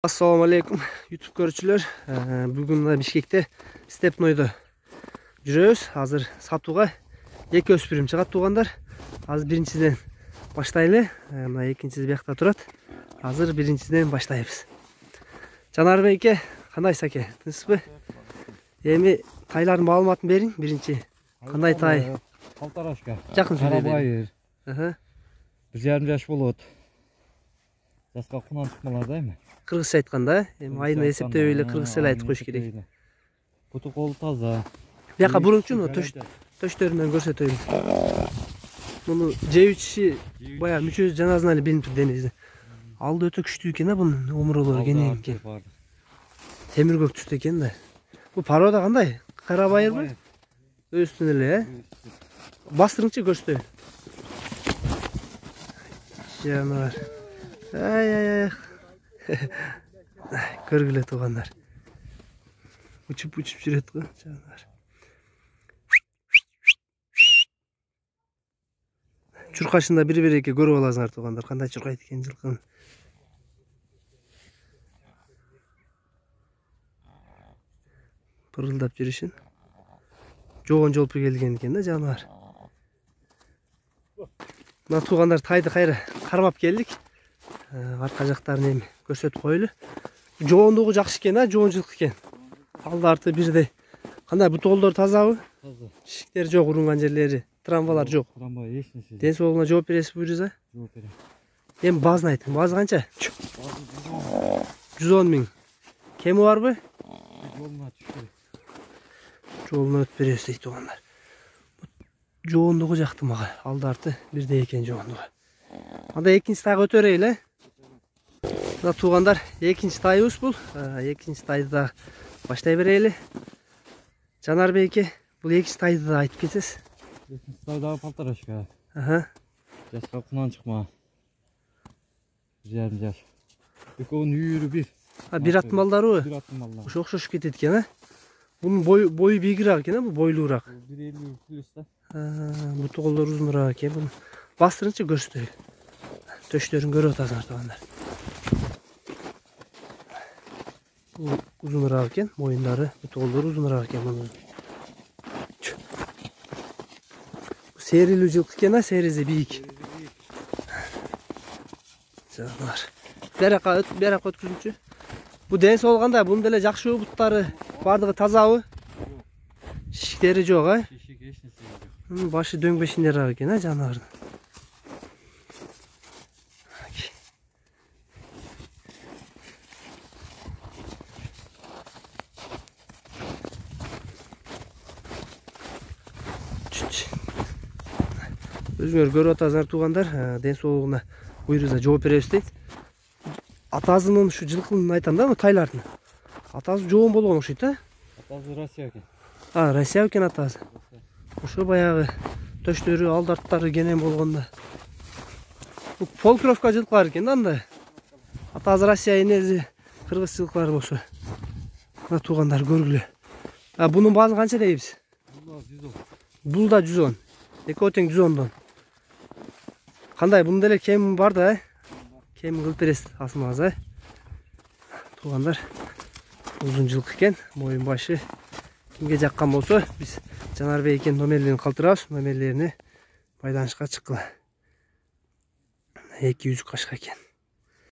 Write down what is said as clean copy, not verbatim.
Assalamu alaikum YouTube görücüler. Bugün Bişkek'te Stepnoy'da жүрөбүз. Hazır сатууга эки өспүрүм чыгат туугандар. Азыр биринчиден баштайлы. Мына экинчиси биякта турат. Азыр биринчиден баштайбыз. Жанарбек эке, кандай саке? Тынчпы? Эми тайлардын маалыматын бериң. Биринчи кандай тай? Полторашка. Жакын сүйлөй Карабайыр. 1,5 жаш болот. Жаска кунан чыкмалар да эми. Кыргызча айтканда, эми айына эсептеп эле кыргызча эле айтып коюш керек. Буту колу таза. Бияка бурунчу төштөрүнөн көрсөтөйүн. Муну жебичи баягы мүчөсү жаназына эле билинип тур денеси. Алды өтө күчтүү экен да, бунун омуролору кенен экен. Темир көк түстө экен да. Бу порода кандай? Карабайырбы? Өстүн эле, Бастырыңчы көрсөтөйүн. Жанар. Ай. Көргүлө туугандар. Учуп жүрөт го жанар. Чуркашында бири-бириге көрүп аласыңар туугандар, кандай чуркайт экен жылкын. Пырылдап жүрүшүн. Жогон жолпу келген экен да жанар. Мына туугандар тайды кайра кармап келдик. Арка жактарын эми көрсөтүп коелу. Жоондугу жакшы экен, жоончулук экен. Алды арты бирдей. Кандай бутолдор тазабы? Таза. Шиктер жок, урунган жерлери, трамбалар жок. Трамбай эч нерсе. Ден соолугуна жооп бересиз буюрса? Жооп берем. Эми базын айтың. Базы канча? 110 миң. Кеми барбы? Жолуна түшүр. Жолуна өтүп беребиз дейт туугандар. Жоондугу жакты мага. Алды арты бирдей экен жоондугу. Анда экинчи тайга өтөрөйлү. Мына туугандар, экинчи тайыбыз бул. Экинчи тайды да баштай берели. Жанарбек эке, бул экинчи тайды да айтып кетесиз. Экинчи тайдагы полторашка. Жаска кунан чыкма. 1,5 жаш. Экөөнүн үйүрү бир. Бир ат малдарбы? Бир ат малдар. Ошо окшошуп кетет экен, Бунун бою бийигирээк экен, бул бойлуураак. 1,50 плюс да. Буту колдору узунураак экен. Буну бастырыңчы көрсөтөйүн. Төштөрүн көрүп атасыңар туугандар. Бул узунураак экен, моюндары, буту колдору узунураак экен мунун. Серилүү жылкы экен, серизи бийик. Жанар. Берак өткүзүнчү. Бу ден соолганда, бунун деле жакшы буттары, бардыгы тазабы? Шиктери жок, Шишик эч нерсе жок. Башы дөңбешиндер экен, жанардын. Өзүңөр көрүп атасыңар туугандар, ден соолугуна буйруза жооп беребиз дейт. Атасынын ушу жылкынын айтам да, тайлардын. Атасы жоон болгон окшойт, Атасы Россия экен. Россия экен атасы. Ошо баягы төштөрү, алды арттары кенен болгондо. Бул полкровка жылкылар экен да андай. Атасы Россия, энеси кыргыз жылкылары болсо. Мына туугандар көргүлө. Бунун баазы канча дейбиз? Бул да 110. Экөө тең 110дон. Кандай, бунун деле кем бар да, Кем кылып бересиз асмаңыз, Туугандар, узун жылкы экен, моюн башы. Кимге жаккан болсо, биз Жанарбек экен номерлерин калтырабыз, номерлерине байланышка чыккыла. 200 кашка экен.